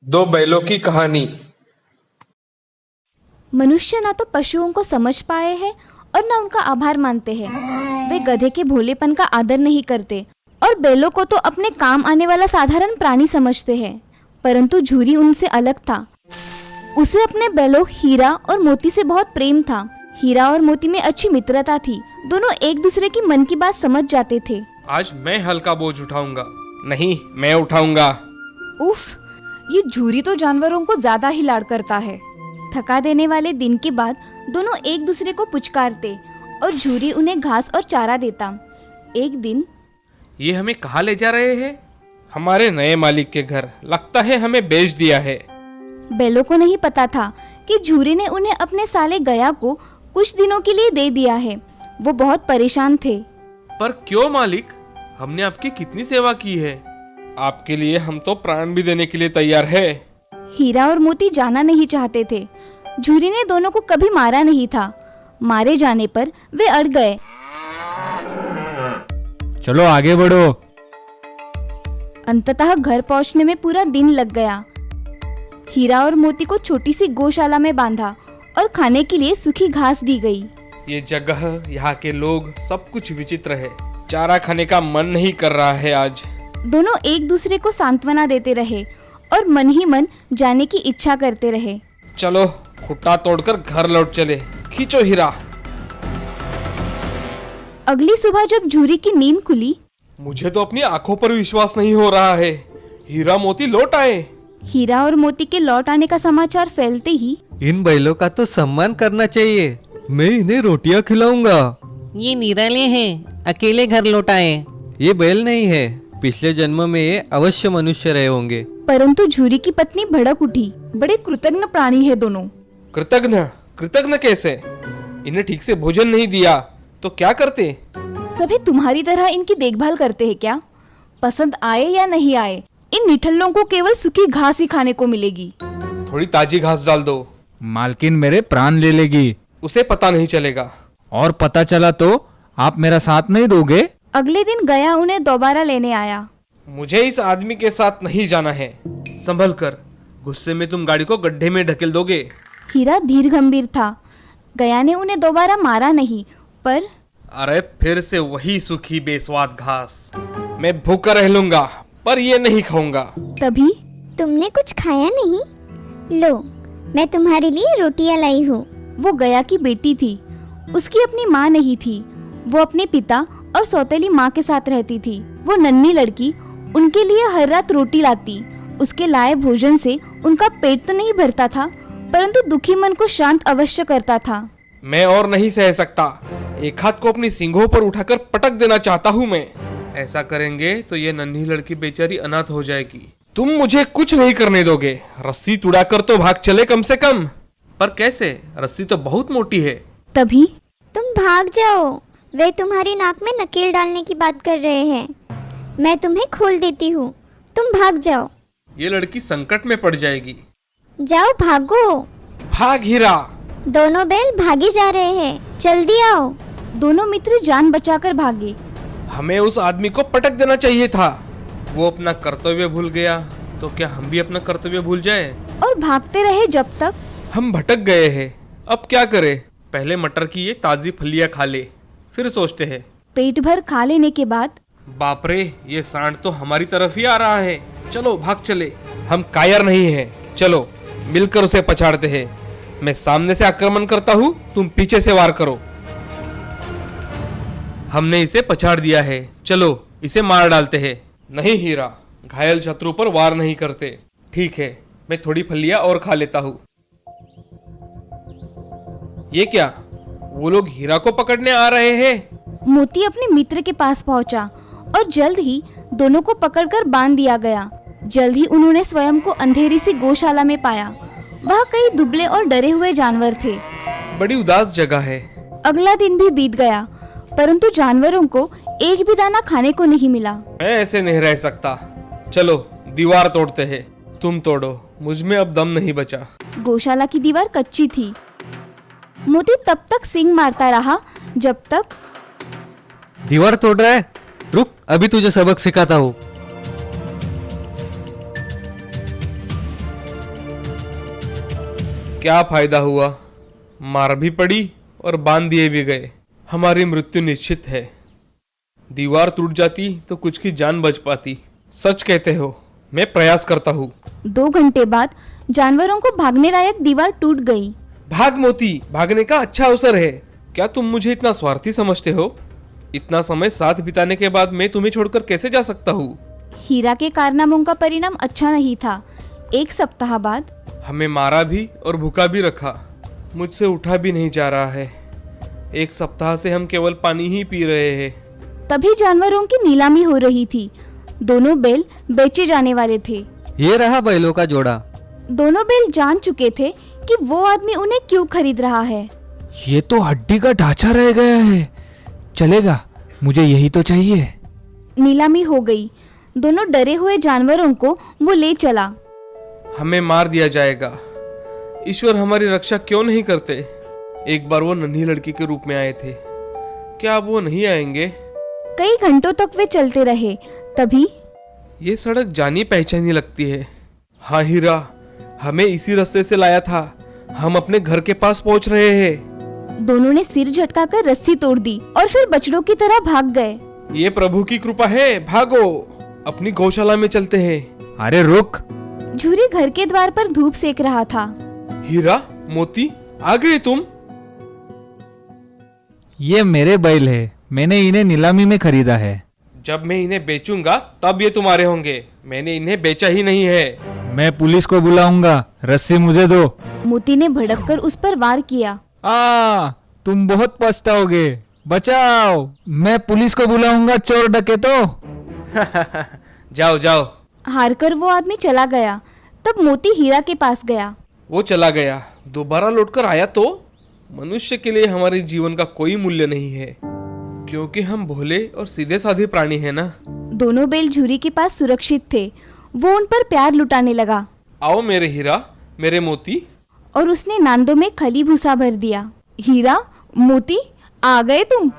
दो बैलों की कहानी। मनुष्य ना तो पशुओं को समझ पाए हैं और ना उनका आभार मानते हैं। वे गधे के भोलेपन का आदर नहीं करते और बैलों को तो अपने काम आने वाला साधारण प्राणी समझते हैं। परंतु झूरी उनसे अलग था। उसे अपने बैलों हीरा और मोती से बहुत प्रेम था। हीरा और मोती में अच्छी मित्रता थी। दोनों एक दूसरे की मन की बात समझ जाते थे। आज मैं हल्का बोझ उठाऊंगा। नहीं, मैं उठाऊंगा। उफ, ये झूरी तो जानवरों को ज्यादा ही लाड़ करता है। थका देने वाले दिन के बाद दोनों एक दूसरे को पुचकारते और झूरी उन्हें घास और चारा देता। एक दिन, ये हमें कहाँ ले जा रहे हैं? हमारे नए मालिक के घर। लगता है हमें बेच दिया है। बैलों को नहीं पता था कि झूरी ने उन्हें अपने साले गया को कुछ दिनों के लिए दे दिया है। वो बहुत परेशान थे। पर क्यों मालिक? हमने आपकी कितनी सेवा की है। आपके लिए हम तो प्राण भी देने के लिए तैयार है। हीरा और मोती जाना नहीं चाहते थे। झूरी ने दोनों को कभी मारा नहीं था। मारे जाने पर वे अड़ गए। चलो आगे बढ़ो। अंततः घर पहुंचने में पूरा दिन लग गया। हीरा और मोती को छोटी सी गौशाला में बांधा और खाने के लिए सूखी घास दी गई। ये जगह, यहाँ के लोग, सब कुछ विचित्र है। चारा खाने का मन नहीं कर रहा है आज। दोनों एक दूसरे को सांत्वना देते रहे और मन ही मन जाने की इच्छा करते रहे। चलो खुट्टा तोड़कर घर लौट चले। खींचो हीरा। अगली सुबह जब झूरी की नींद खुली, मुझे तो अपनी आंखों पर विश्वास नहीं हो रहा है। हीरा मोती लौट आए। हीरा और मोती के लौट आने का समाचार फैलते ही इन बैलों का तो सम्मान करना चाहिए। मैं इन्हें रोटियां खिलाऊंगा। ये निराले हैं, अकेले घर लौटाए। ये बैल नहीं है, पिछले जन्म में ये अवश्य मनुष्य रहे होंगे। परंतु झूरी की पत्नी भड़क उठी। बड़े कृतज्ञ प्राणी है दोनों। कृतज्ञ? कृतज्ञ कैसे? इन्हें ठीक से भोजन नहीं दिया तो क्या करते? सभी तुम्हारी तरह इनकी देखभाल करते हैं क्या? पसंद आए या नहीं आए, इन निठल्लों को केवल सूखी घास ही खाने को मिलेगी। थोड़ी ताजी घास डाल दो। मालकिन मेरे प्राण ले लेगी। उसे पता नहीं चलेगा। और पता चला तो आप मेरा साथ नहीं दोगे? अगले दिन गया उन्हें दोबारा लेने आया। मुझे इस आदमी के साथ नहीं जाना है। संभल कर, गुस्से में तुम गाड़ी को गड्ढे में ढकेल दोगे। हीरा धीर गंभीर था। गया ने उन्हें दोबारा मारा नहीं, पर अरे फिर से वही सूखी बेस्वाद घास। मैं भूखा रह लूंगा पर ये नहीं खाऊंगा। तभी तुमने कुछ खाया नहीं? लो, मैं तुम्हारे लिए रोटियां लाई हूँ। वो गया की बेटी थी। उसकी अपनी माँ नहीं थी। वो अपने पिता और सौतेली माँ के साथ रहती थी। वो नन्ही लड़की उनके लिए हर रात रोटी लाती। उसके लाए भोजन से उनका पेट तो नहीं भरता था, परंतु दुखी मन को शांत अवश्य करता था। मैं और नहीं सह सकता। एक हाथ को अपनी सींगों पर उठाकर पटक देना चाहता हूँ मैं। ऐसा करेंगे तो ये नन्ही लड़की बेचारी अनाथ हो जाएगी। तुम मुझे कुछ नहीं करने दोगे। रस्सी तुड़ाकर तो भाग चले कम से कम। पर कैसे? रस्सी तो बहुत मोटी है। तभी तुम भाग जाओ। वे तुम्हारी नाक में नकेल डालने की बात कर रहे हैं। मैं तुम्हें खोल देती हूँ। तुम भाग जाओ। ये लड़की संकट में पड़ जाएगी। जाओ, भागो। भाग हीरा। दोनों बैल भागे जा रहे हैं। जल्दी आओ। दोनों मित्र जान बचाकर भागे। हमें उस आदमी को पटक देना चाहिए था। वो अपना कर्तव्य भूल गया तो क्या हम भी अपना कर्तव्य भूल जाए? और भागते रहे जब तक हम भटक गए हैं। अब क्या करें? पहले मटर की ये ताजी फलियां खा ले, फिर सोचते हैं। पेट भर खा लेने के बाद बाप रे, ये सांड तो हमारी तरफ ही आ रहा है। चलो भाग चले। हम कायर नहीं हैं। चलो मिलकर उसे पछाड़ते हैं। मैं सामने से आक्रमण करता हूँ, तुम पीछे से वार करो। हमने इसे पछाड़ दिया है। चलो इसे मार डालते हैं। नहीं हीरा, घायल शत्रु पर वार नहीं करते। ठीक है, मैं थोड़ी फलियां और खा लेता हूँ। ये क्या? वो लोग हीरा को पकड़ने आ रहे हैं। मोती अपने मित्र के पास पहुंचा और जल्द ही दोनों को पकड़कर बांध दिया गया। जल्द ही उन्होंने स्वयं को अंधेरी सी गौशाला में पाया। वह कई दुबले और डरे हुए जानवर थे। बड़ी उदास जगह है। अगला दिन भी बीत गया, परंतु जानवरों को एक भी दाना खाने को नहीं मिला। मैं ऐसे नहीं रह सकता। चलो दीवार तोड़ते हैं। तुम तोड़ो, मुझ में अब दम नहीं बचा। गौशाला की दीवार कच्ची थी। मोती तब तक सींग मारता रहा जब तक दीवार तोड़ रहा है? रुक, अभी तुझे सबक सिखाता हूँ। क्या फायदा हुआ, मार भी पड़ी और बांध दिए भी गए। हमारी मृत्यु निश्चित है। दीवार टूट जाती तो कुछ की जान बच पाती। सच कहते हो, मैं प्रयास करता हूँ। 2 घंटे बाद जानवरों को भागने लायक दीवार टूट गई। भाग मोती, भागने का अच्छा अवसर है। क्या तुम मुझे इतना स्वार्थी समझते हो? इतना समय साथ बिताने के बाद मैं तुम्हें छोड़कर कैसे जा सकता हूँ? हीरा के कारनामों का परिणाम अच्छा नहीं था। 1 सप्ताह बाद हमें मारा भी और भूखा भी रखा। मुझसे उठा भी नहीं जा रहा है। 1 सप्ताह से हम केवल पानी ही पी रहे हैं। तभी जानवरों की नीलामी हो रही थी। दोनों बैल बेचे जाने वाले थे। ये रहा बैलों का जोड़ा। दोनों बैल जान चुके थे कि वो आदमी उन्हें क्यों खरीद रहा है। ये तो हड्डी का ढांचा रह गया है। चलेगा, मुझे यही तो चाहिए। नीलामी हो गई। दोनों डरे हुए जानवरों को वो ले चला। हमें मार दिया जाएगा। ईश्वर हमारी रक्षा क्यों नहीं करते? एक बार वो नन्ही लड़की के रूप में आए थे। क्या अब वो नहीं आएंगे? कई घंटों तक वे चलते रहे। तभी ये सड़क जानी पहचानी लगती है। हाँ हीरा, हमें इसी रास्ते से लाया था। हम अपने घर के पास पहुंच रहे हैं। दोनों ने सिर झटकाकर रस्सी तोड़ दी और फिर बछड़ों की तरह भाग गए। ये प्रभु की कृपा है। भागो, अपनी गौशाला में चलते हैं। अरे रुक। झूरी घर के द्वार पर धूप सेक रहा था। हीरा, मोती, आ गए तुम? ये मेरे बैल है, मैंने इन्हें नीलामी में खरीदा है। जब मैं इन्हें बेचूंगा तब ये तुम्हारे होंगे। मैंने इन्हें बेचा ही नहीं है। मैं पुलिस को बुलाऊंगा, रस्सी मुझे दो। मोती ने भड़ककर उस पर वार किया। तुम बहुत पछताओगे। बचाओ, मैं पुलिस को बुलाऊंगा, चोर डकैतों। जाओ जाओ। हारकर वो आदमी चला गया। तब मोती हीरा के पास गया। वो चला गया, दोबारा लौटकर आया तो? मनुष्य के लिए हमारे जीवन का कोई मूल्य नहीं है, क्योंकि हम भोले और सीधे साधे प्राणी हैं ना। दोनों बैल झूरी के पास सुरक्षित थे। वो उन पर प्यार लुटाने लगा। आओ मेरे हीरा, मेरे मोती। और उसने नांदों में खली भूसा भर दिया। हीरा, मोती, आ गए तुम?